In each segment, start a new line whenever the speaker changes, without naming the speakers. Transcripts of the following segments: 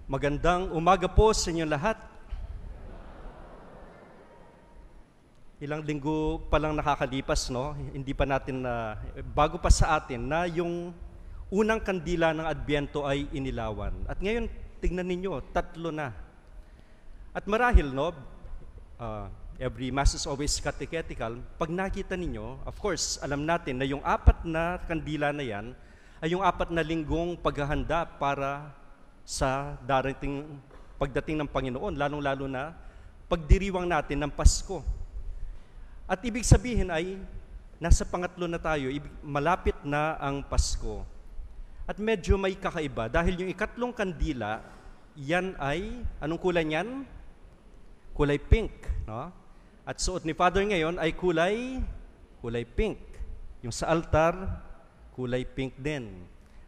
Magandang umaga po sa inyo lahat. Ilang linggo pa lang nakakalipas, no? Hindi pa natin bago pa sa atin na yung unang kandila ng Adbyento ay inilawan. At ngayon, tingnan ninyo, 3 na. At marahil, no, every Mass is always catechetical. Pag nakita ninyo, of course, alam natin na yung 4 na kandila na yan ay yung 4 na linggong paghahanda para sa pagdating ng Panginoon, lalong-lalo na pagdiriwang natin ng Pasko. At ibig sabihin ay, nasa pangatlo na tayo, malapit na ang Pasko. At medyo may kakaiba, dahil yung ikatlong kandila, yan ay, anong kulay niyan? Kulay pink, no? At suot ni Father ngayon ay kulay pink. Yung sa altar, kulay pink din.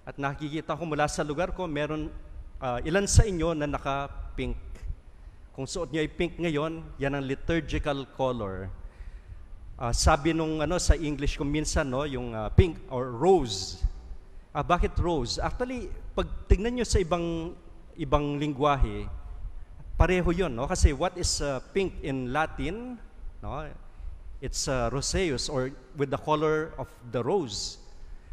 At nakikita ko mula sa lugar ko, meron ilan sa inyo na naka-pink. Kung suot niyo ay pink ngayon, yan ang liturgical color. Sabi nung sa English kung minsan, no, yung pink or rose. Bakit rose? Actually, pag tignan niyo sa ibang lingwahe, pareho 'yon, no? Kasi what is pink in Latin, no? It's roseus, or with the color of the rose.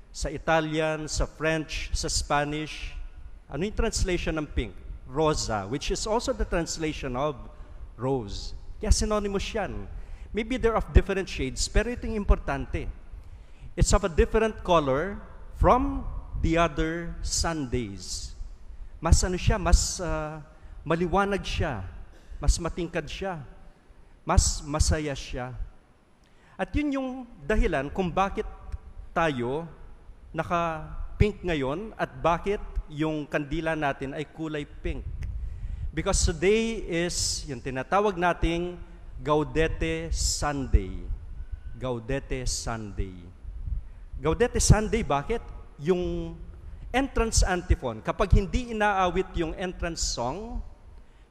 Sa Italian, sa French, sa Spanish, ano yung translation ng pink? Rosa, which is also the translation of rose. Kaya synonymous yan. Maybe they're of different shades, pero ito yung importante. It's of a different color from the other Sundays. Mas mas maliwanag siya, mas matingkad siya, mas masaya siya. At yun yung dahilan kung bakit tayo naka-pink ngayon at bakit yung kandila natin ay kulay pink. Because today is yung tinatawag nating Gaudete Sunday. Gaudete Sunday. Gaudete Sunday, bakit? Yung entrance antiphon, kapag hindi inaawit yung entrance song,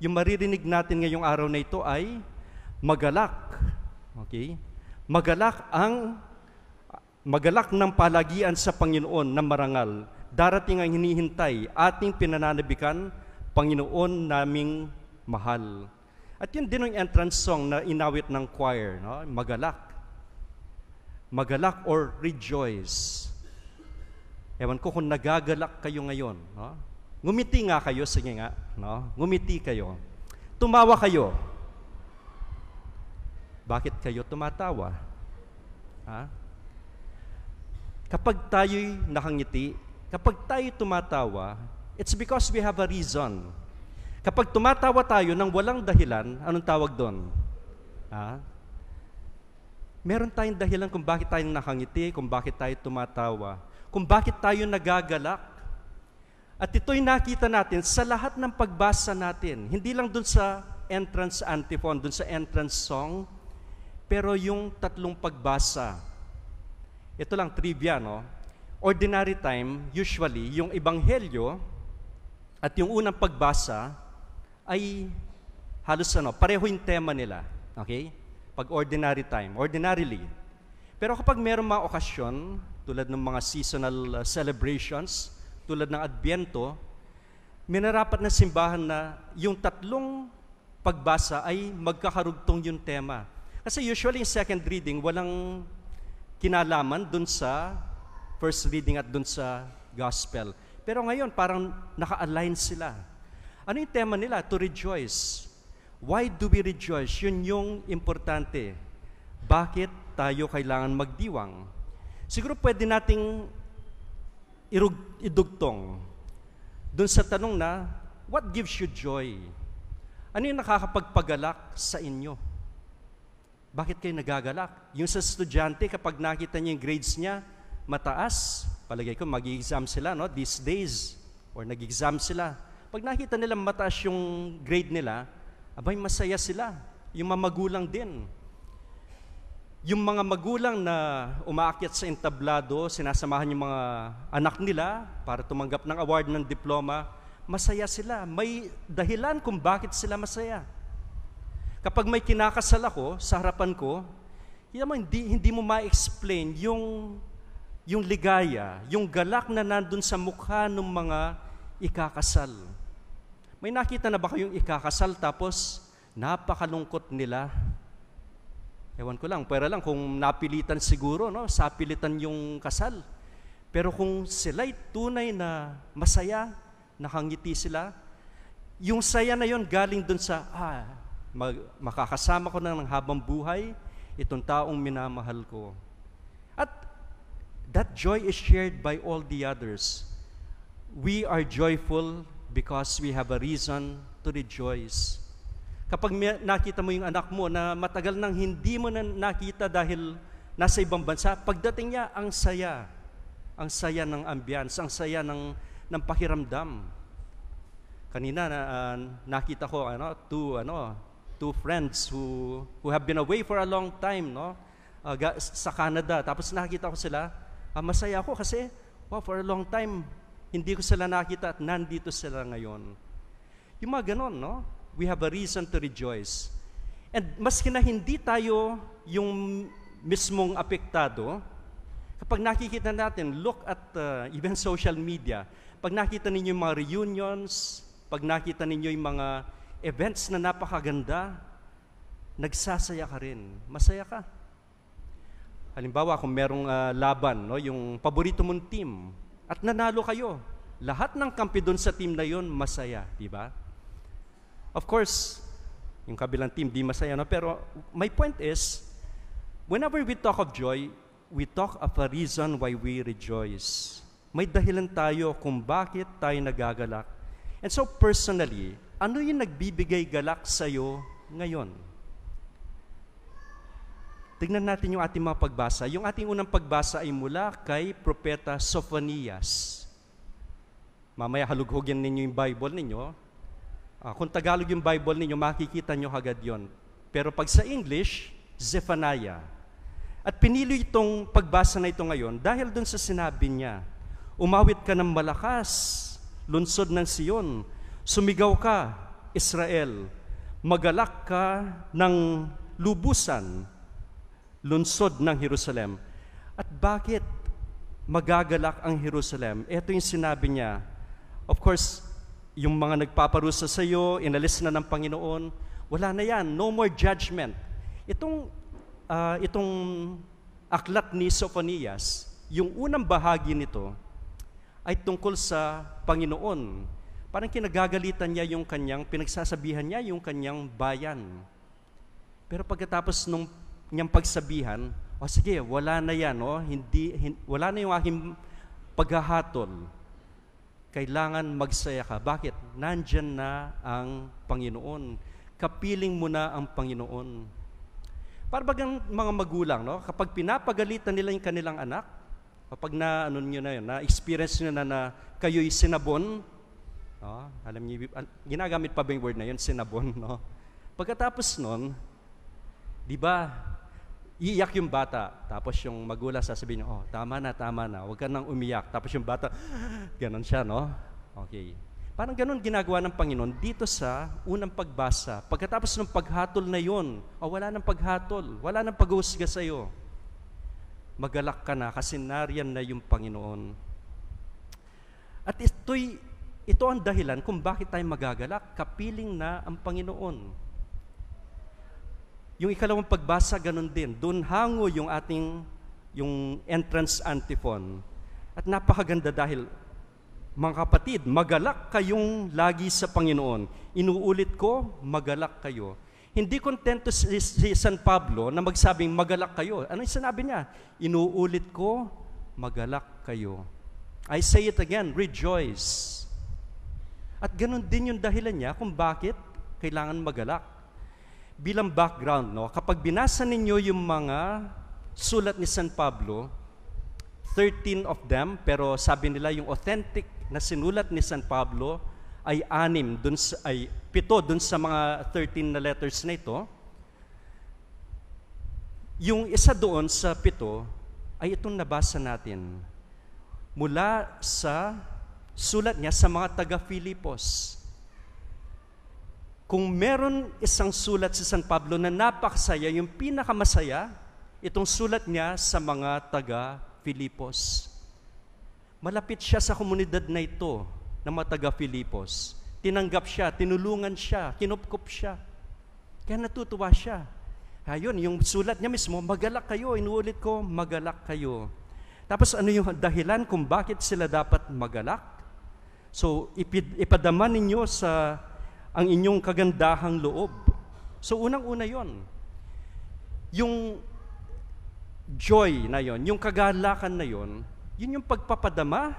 yung maririnig natin ngayong araw na ito ay magalak. Okay? Magalak ng palagian sa Panginoon na marangal. Darating ang hinihintay, ating pinananabikan, Panginoon naming mahal. At yun din yung entrance song na inawit ng choir, no? Magalak. Magalak or rejoice. Ewan ko kung nagagalak kayo ngayon, no? Ngumiti nga kayo, sige nga, no? Ngumiti kayo. Tumawa kayo. Bakit kayo tumatawa? Ha? Kapag tayo'y nakangiti, kapag tayo tumatawa, it's because we have a reason. Kapag tumatawa tayo ng walang dahilan, anong tawag doon? Meron tayong dahilan kung bakit tayo nakangiti, kung bakit tayo tumatawa, kung bakit tayo nagagalak. At ito'y nakita natin sa lahat ng pagbasa natin. Hindi lang doon sa entrance antiphon, doon sa entrance song, pero yung 3 pagbasa. Ito lang trivia, no? Ordinary time, usually, yung ebanghelyo at yung unang pagbasa ay halos pareho yung tema nila. Okay? Pag ordinary time, ordinarily. Pero kapag mayroong mga okasyon, tulad ng mga seasonal celebrations, tulad ng Adbyento, minarapat na simbahan na yung 3 pagbasa ay magkakarugtong yung tema. Kasi usually yung second reading, walang kinalaman dun sa first reading at dun sa gospel. Pero ngayon, parang naka-align sila. Ano yung tema nila? To rejoice. Why do we rejoice? Yun yung importante. Bakit tayo kailangan magdiwang? Siguro pwede nating idugtong dun sa tanong na, what gives you joy? Ano yung nakakapagpagalak sa inyo? Bakit kayo nagagalak? Yung sa estudyante, kapag nakita niya yung grades niya, mataas, palagay ko mag-exam sila, no? These days, or nag-exam sila. Pag nakita nila mataas yung grade nila, abay masaya sila. Yung mga magulang din. Yung mga magulang na umaakyat sa entablado, sinasamahan yung mga anak nila para tumanggap ng award ng diploma, masaya sila. May dahilan kung bakit sila masaya. Kapag may kinakasal ako sa harapan ko, hindi mo ma-explain yung ligaya, yung galak na nandun sa mukha ng mga ikakasal. May nakita na ba kayong ikakasal tapos napakalungkot nila? Ewan ko lang, pwera lang kung napilitan siguro, no? Sapilitan yung kasal. Pero kung sila'y tunay na masaya, nakangiti sila, yung saya na yon galing dun sa, makakasama ko na ng habang buhay, itong taong minamahal ko. At that joy is shared by all the others. We are joyful because we have a reason to rejoice. Kapag nakita mo yung anak mo na matagal nang hindi mo na nakita dahil nasa ibang bansa, pagdating niya, ang saya. Ang saya ng ambience, ang saya ng pakiramdam. Kanina nakita ko two friends who have been away for a long time, no? Sa Canada. Tapos nakita ko sila, masaya ako kasi for a long time hindi ko sila nakita at nandito sila ngayon. Yung mga ganon, no? We have a reason to rejoice. And maski na hindi tayo yung mismong apektado, kapag nakikita natin, look at even social media, pag nakita ninyo yung mga reunions, pag nakita ninyo yung mga events na napakaganda, nagsasaya ka rin. Masaya ka. Halimbawa, kung merong laban, no, yung paborito mong team, at nanalo kayo, lahat ng kampi doon sa team na yon masaya, di ba? Of course, yung kabilang team di masaya, no? Pero my point is, whenever we talk of joy, we talk of a reason why we rejoice. May dahilan tayo kung bakit tayo nagagalak. And so personally, ano yung nagbibigay galak sa'yo ngayon? Tingnan natin yung ating mga pagbasa. Yung ating unang pagbasa ay mula kay Propeta Sophonias. Mamaya halughugin ninyo yung Bible ninyo. Kung Tagalog yung Bible ninyo, makikita nyo agad yon. Pero pag sa English, Zephaniah. At pinili itong pagbasa na ito ngayon dahil dun sa sinabi niya, umawit ka ng malakas, lunsod ng Sion, sumigaw ka, Israel, magalak ka ng lubusan, lunsod ng Jerusalem. At bakit magagalak ang Jerusalem? Ito yung sinabi niya. Of course, yung mga nagpaparusa sa iyo, inalis na ng Panginoon, wala na yan, no more judgment. Itong aklat ni Sophonias, yung unang bahagi nito ay tungkol sa Panginoon. Parang kinagagalitan niya yung kanyang, pinagsasabihan niya yung kanyang bayan. Pero pagkatapos niyang pagsabihan, sige, wala na yan, wala na yung aking paghahatol. Kailangan magsaya ka. Bakit? Nandyan na ang Panginoon. Kapiling mo na ang Panginoon. Para bagang mga magulang, no? Kapag pinapagalitan nila yung kanilang anak, kapag na-experience nyo na kayo'y sinabon, alam niyo, ginagamit pa ba yung word na yun, sinabon, no? Pagkatapos nun, di ba, iiyak yung bata, tapos yung magulang sasabihin niyo, tama na, huwag ka nang umiyak. Tapos yung bata, ganon siya, no? Okay. Parang ganon ginagawa ng Panginoon dito sa unang pagbasa. Pagkatapos ng paghatol na yun, wala nang paghatol, wala nang pag-uusga sa'yo. Magalak ka na kasi nariyan na yung Panginoon. At ito ang dahilan kung bakit tayo magagalak, kapiling na ang Panginoon. Yung ikalawang pagbasa, ganun din. Doon hango yung yung entrance antiphon. At napakaganda dahil, mga kapatid, magalak kayong lagi sa Panginoon. Inuulit ko, magalak kayo. Hindi kontento si San Pablo na magsabing magalak kayo. Ano yung sinabi niya? Inuulit ko, magalak kayo. I say it again, rejoice. At ganun din yung dahilan niya kung bakit kailangan magalak. Bilang background, kapag binasa ninyo yung mga sulat ni San Pablo, 13 of them, pero sabi nila yung authentic na sinulat ni San Pablo ay 7 dun sa mga 13 na letters na ito. Yung isa doon sa 7 ay itong nabasa natin mula sa sulat niya sa mga taga-Filipos. Kung meron isang sulat si San Pablo na napakasaya, yung pinakamasaya, itong sulat niya sa mga taga-Filipos. Malapit siya sa komunidad na ito, ng mga taga-Filipos. tinanggap siya, tinulungan siya, kinupkup siya. Kaya natutuwa siya. Ayun, yung sulat niya mismo, magalak kayo. Inuulit ko, magalak kayo. Tapos ano yung dahilan kung bakit sila dapat magalak? So, ipadama ninyo sa ang inyong kagandahang loob. So, unang-una yon. Yung joy na yon, yung kagalakan na yon, yun yung pagpapadama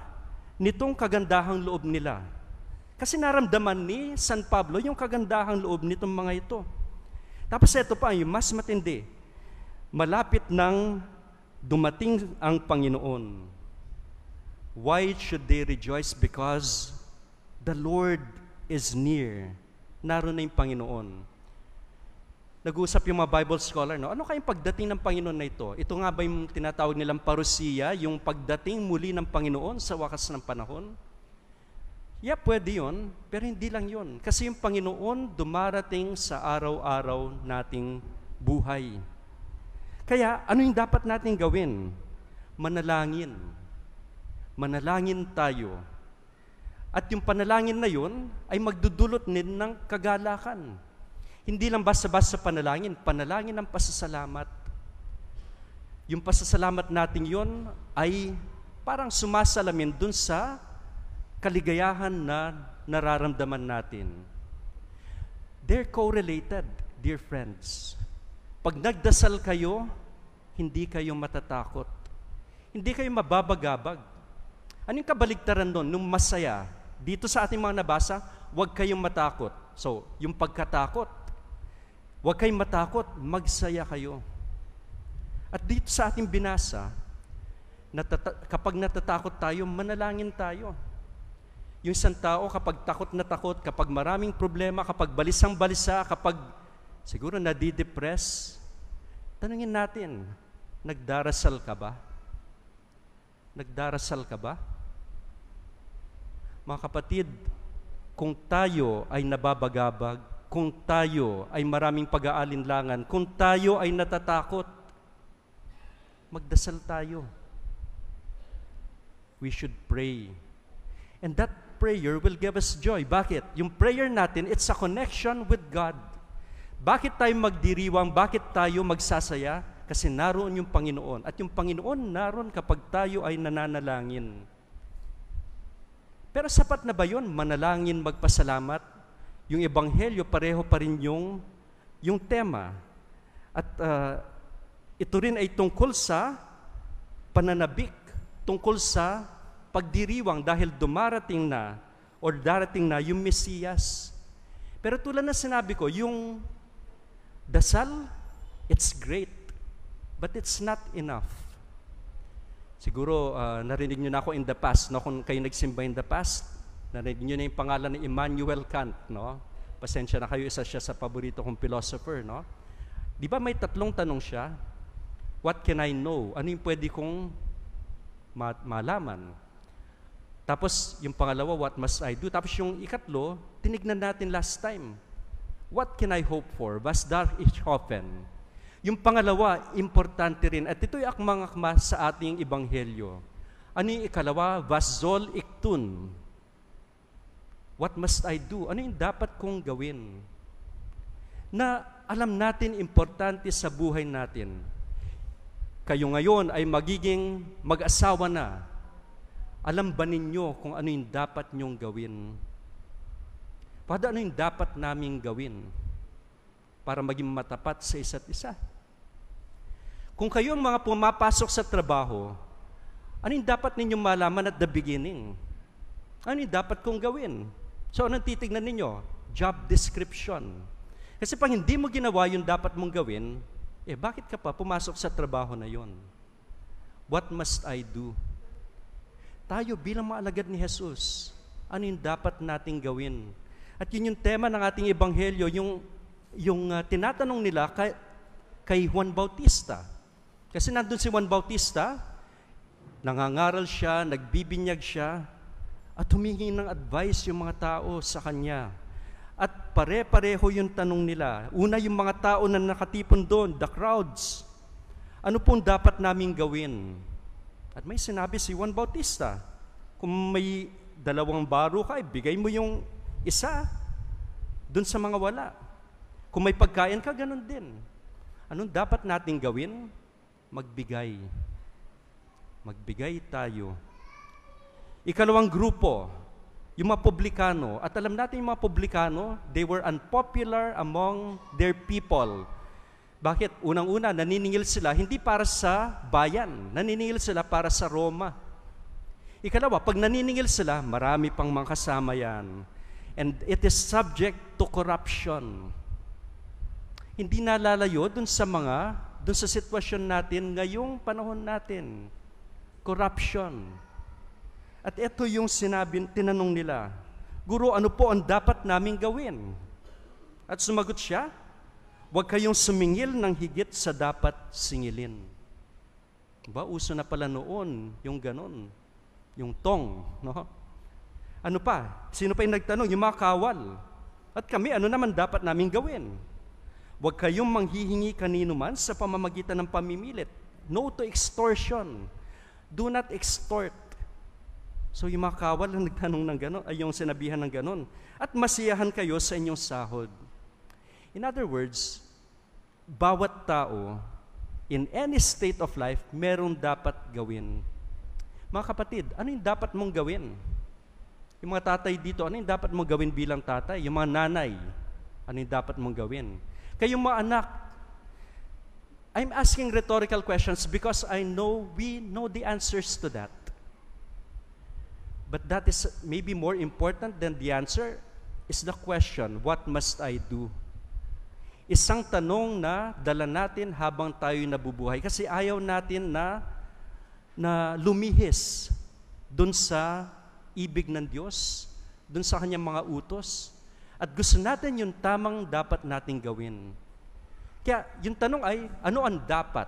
nitong kagandahang loob nila. Kasi naramdaman ni San Pablo yung kagandahang loob nitong mga ito. Tapos ito pa, yung mas matindi. Malapit nang dumating ang Panginoon. Why should they rejoice? Because the Lord is near. Naroon na yung Panginoon. Nag-uusap yung mga Bible scholar, no? Ano kayong pagdating ng Panginoon na ito? Ito nga ba yung tinatawag nilang parousia, yung pagdating muli ng Panginoon sa wakas ng panahon? Yeah, pwede yun, pero hindi lang yun. Kasi yung Panginoon dumarating sa araw-araw nating buhay. Kaya, ano yung dapat natin gawin? Manalangin. Manalangin tayo. At yung panalangin na yun ay magdudulot din ng kagalakan. Hindi lang basta-basta panalangin ng pasasalamat. Yung pasasalamat natin yun ay parang sumasalamin dun sa kaligayahan na nararamdaman natin. They're correlated, dear friends. Pag nagdasal kayo, hindi kayo matatakot. Hindi kayo mababagabag. Anong kabaligtaran doon? Nung masaya, dito sa ating mga nabasa, huwag kayong matakot. So, yung pagkatakot, huwag kayong matakot, magsaya kayo. At dito sa ating binasa, kapag natatakot tayo, manalangin tayo. Yung isang tao, kapag takot na takot, kapag maraming problema, kapag balisang-balisa, kapag siguro nadidepress, tanungin natin, nagdarasal ka ba? Nagdarasal ka ba? Mga kapatid, kung tayo ay nababagabag, kung tayo ay maraming pag-aalinlangan, kung tayo ay natatakot, magdasal tayo. We should pray. And that prayer will give us joy. Bakit? Yung prayer natin, it's a connection with God. Bakit tayo magdiriwang? Bakit tayo magsasaya? Kasi naroon yung Panginoon. At yung Panginoon naroon kapag tayo ay nananalangin. Pero sapat na ba yun? Manalangin, magpasalamat? Yung Ebanghelyo, pareho pa rin yung tema. At ito rin ay tungkol sa pananabik, tungkol sa pagdiriwang dahil darating na yung Mesiyas. Pero tulad na sinabi ko, yung dasal, it's great, but it's not enough. Siguro, narinig nyo na ako in the past, no? Kung kayo nagsimba in the past, narinig nyo na yung pangalan ni Immanuel Kant, no? Pasensya na kayo, isa siya sa paborito kong philosopher, no? Di ba may tatlong tanong siya? What can I know? Ano yung pwede kong malaman? Tapos, yung pangalawa, what must I do? Tapos yung ikatlo, tinignan natin last time. What can I hope for? Was dar ich hoffen? Yung pangalawa, importante rin. At ito'y akmang-akma sa ating Ebanghelyo. Ano yung ikalawa? Was soll ich tun? What must I do? Ano yung dapat kong gawin? Na alam natin, importante sa buhay natin. Kayo ngayon ay magiging mag-asawa na. Alam ba ninyo kung ano yung dapat nyong gawin? Ano yung dapat naming gawin para maging matapat sa isa't isa? Kung kayo ang mga pumapasok sa trabaho, ano yung dapat ninyong malaman at the beginning? Ano yung dapat kong gawin? So, anong titignan ninyo? Job description. Kasi pag hindi mo ginawa yung dapat mong gawin, bakit ka pa pumasok sa trabaho na yon? What must I do? Tayo bilang mga alagad ni Jesus, ano yung dapat nating gawin? At yun yung tema ng ating Ebanghelyo, yung tinatanong nila kay Juan Bautista. Kasi nandun si Juan Bautista, nangangaral siya, nagbibinyag siya, at humingi ng advice yung mga tao sa kanya. At pare-pareho yung tanong nila. Una, yung mga tao na nakatipon doon, the crowds. Ano pong dapat naming gawin? At may sinabi si Juan Bautista, kung may 2 baro ka, bigay mo yung Isa, dun sa mga wala. Kung may pagkain ka, ganun din. Anong dapat nating gawin? Magbigay. Magbigay tayo. Ikalawang grupo, yung mga publikano. At alam natin yung mga publikano, they were unpopular among their people. Bakit? Unang-una, naniningil sila hindi para sa bayan. Naniningil sila para sa Roma. Ikalawa, pag naniningil sila, marami pang mga kasama yan. And it is subject to corruption. Hindi nalalayo dun sa sitwasyon natin ngayong panahon natin. Corruption. At ito yung tinanong nila, Guro, ano po ang dapat naming gawin? At sumagot siya, huwag kayong sumingil ng higit sa dapat singilin. Diba? Uso na pala noon yung ganon, yung tong. No? Ano pa? Sino pa yung nagtanong? Yung mga kawal. At kami, ano naman dapat naming gawin? Huwag kayong manghihingi kanino man sa pamamagitan ng pamimilit. No to extortion. Do not extort. So yung mga kawal ang nagtanong ng gano'n, ay yung sinabihan ng gano'n. At masiyahan kayo sa inyong sahod. In other words, bawat tao, in any state of life, meron dapat gawin. Mga kapatid, ano yung dapat mong gawin? Yung mga tatay dito, ano yung dapat mong gawin bilang tatay? Yung mga nanay, ano yung dapat mong gawin? Kayong mga anak, I'm asking rhetorical questions because we know the answers to that. But that is maybe more important than the answer is the question, what must I do? Isang tanong na dala natin habang tayo nabubuhay kasi ayaw natin na lumihis dun sa ibig ng Diyos, dun sa kanyang mga utos. At gusto natin yung tamang dapat nating gawin. Kaya yung tanong ay, ano ang dapat?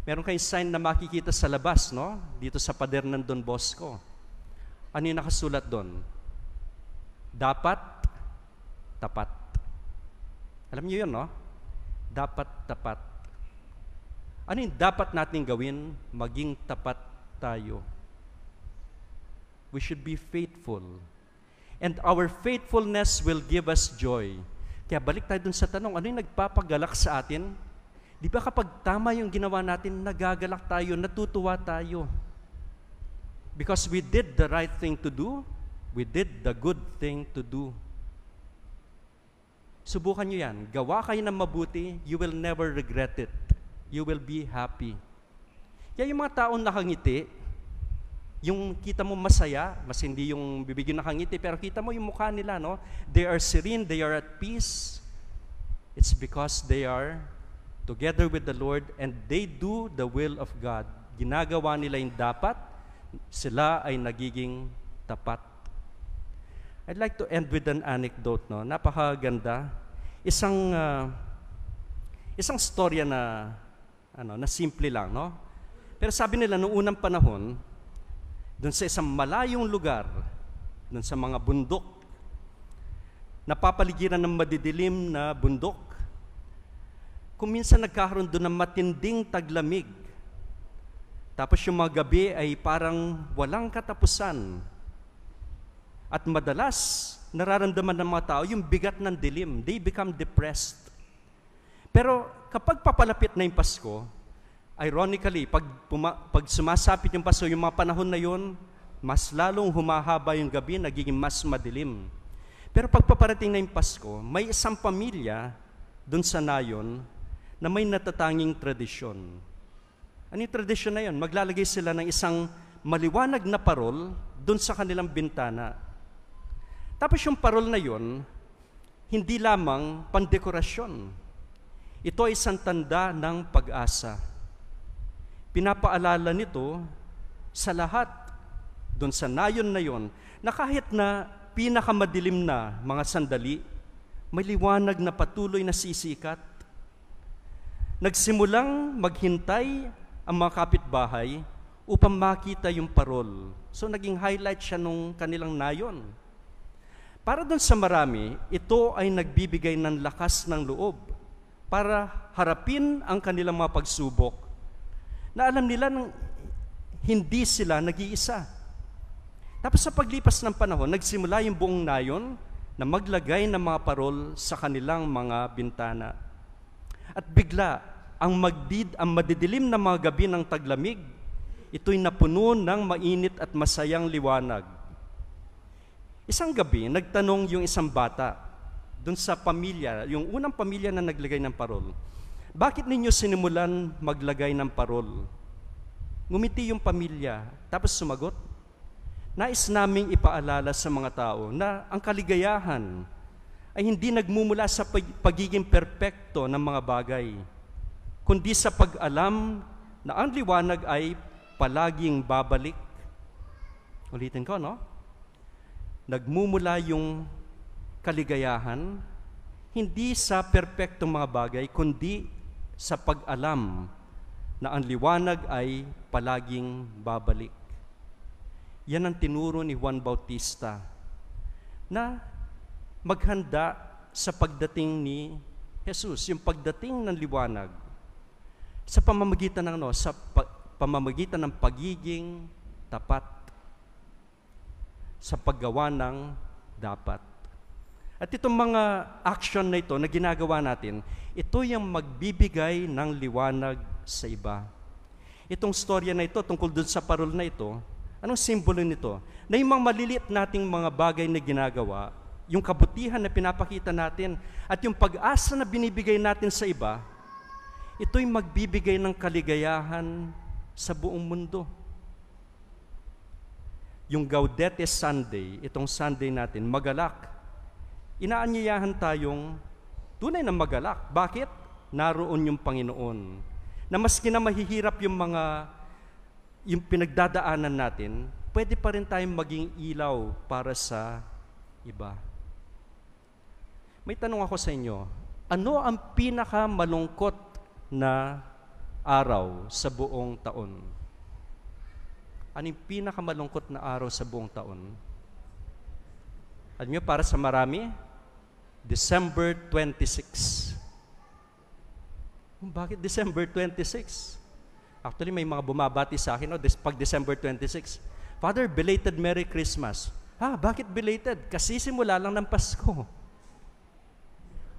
Meron kayong sign na makikita sa labas, no? Dito sa pader ng Don Bosco. Ano yung nakasulat doon? Dapat, tapat. Alam niyo yun, no? Dapat, tapat. Ano yung dapat nating gawin? Maging tapat tayo. We should be faithful. And our faithfulness will give us joy. Kaya balik tayo dun sa tanong, ano yung nagpapagalak sa atin? Di ba kapag tama yung ginawa natin, nagagalak tayo, natutuwa tayo? Because we did the right thing to do, we did the good thing to do. Subukan nyo yan. Gawa kayo ng mabuti, you will never regret it. You will be happy. Kaya yung mga taong nakangiti, yung kita mo masaya, mas hindi yung bibigyan nakangiti, pero kita mo yung mukha nila, no? They are serene, they are at peace. It's because they are together with the Lord and they do the will of God. Ginagawa nila yung dapat, sila ay nagiging tapat. I'd like to end with an anecdote, no? Napakaganda. Isang storya na simple lang, no? Pero sabi nila noong unang panahon, doon sa isang malayong lugar, doon sa mga bundok, napapaligiran ng madidilim na bundok, kung minsan nagkakaroon doon ng matinding taglamig, tapos yung mga gabi ay parang walang katapusan. At madalas, nararamdaman ng mga tao yung bigat ng dilim. They become depressed. Pero kapag papalapit na yung Pasko, ironically, pag sumasapit yung Pasko, yung mga panahon na yun, mas lalong humahaba yung gabi, nagiging mas madilim. Pero pag paparating na yung Pasko, may isang pamilya doon sa nayon na may natatanging tradisyon. Ano yung tradisyon na yun? Maglalagay sila ng isang maliwanag na parol doon sa kanilang bintana. Tapos yung parol na yun, hindi lamang pandekorasyon. Ito ay isang tanda ng pag-asa. Pinapaalala nito sa lahat doon sa nayon na yon na kahit na pinakamadilim na mga sandali, may liwanag na patuloy na sisikat. Nagsimulang maghintay ang mga kapitbahay upang makita yung parol. So naging highlight siya nung kanilang nayon. Para doon sa marami, ito ay nagbibigay ng lakas ng loob para harapin ang kanilang mga pagsubok na alam nila nang hindi sila nag-iisa. Tapos sa paglipas ng panahon, nagsimula yung buong nayon na maglagay ng mga parol sa kanilang mga bintana. At bigla, ang madidilim na mga gabi ng taglamig, ito'y napuno ng mainit at masayang liwanag. Isang gabi, nagtanong yung isang bata dun sa pamilya, yung unang pamilya na naglagay ng parol, bakit ninyo sinimulan maglagay ng parol? Ngumiti yung pamilya, tapos sumagot, nais naming ipaalala sa mga tao na ang kaligayahan ay hindi nagmumula sa pagiging perpekto ng mga bagay, kundi sa pag-alam na ang liwanag ay palaging babalik. Ulitin ko, no? Nagmumula yung kaligayahan hindi sa perpektong mga bagay, kundi sa pag-alam na ang liwanag ay palaging babalik. Yan ang tinuro ni Juan Bautista na maghanda sa pagdating ni Jesus, yung pagdating ng liwanag sa pamamagitan ng pamamagitan ng pagiging tapat sa paggawa ng dapat. At itong mga action na ito na ginagawa natin, ito yung magbibigay ng liwanag sa iba. Itong storya na ito tungkol dun sa parol na ito, anong simbolo nito? Na yung mga maliliit nating mga bagay na ginagawa, yung kabutihan na pinapakita natin, at yung pag-asa na binibigay natin sa iba, ito'y magbibigay ng kaligayahan sa buong mundo. Yung Gaudete Sunday, itong Sunday natin, magalak. Inaanyayahan tayong tunay na magalak. Bakit? Naroon yung Panginoon. Na maski na mahihirap yung pinagdadaanan natin, pwede pa rin tayong maging ilaw para sa iba. May tanong ako sa inyo, ano ang pinakamalungkot na araw sa buong taon? Ano yung pinakamalungkot na araw sa buong taon? Alam niyo, para sa marami, December 26. Bakit December 26? Actually, may mga bumabati sa akin, pag December 26, Father, belated Merry Christmas. Bakit belated? Kasi simula lang ng Pasko.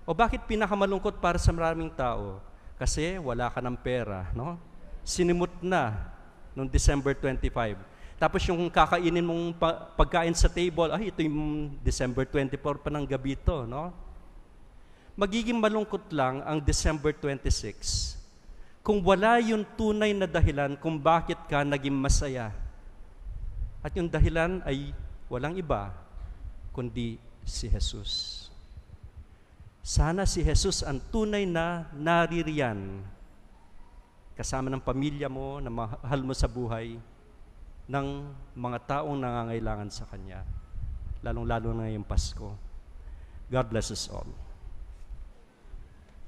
O bakit pinakamalungkot para sa maraming tao? Kasi wala ka ng pera, no? Sinimut na noong December 25. Tapos yung kakainin mong pagkain sa table, ito yung December 24 pa ng gabi ito, no? Magiging malungkot lang ang December 26 kung wala yung tunay na dahilan kung bakit ka naging masaya. At yung dahilan ay walang iba, kundi si Jesus. Sana si Jesus ang tunay na naririyan kasama ng pamilya mo, na mahal mo sa buhay, ng mga taong nangangailangan sa Kanya, lalong-lalo na ngayong Pasko. God bless us all.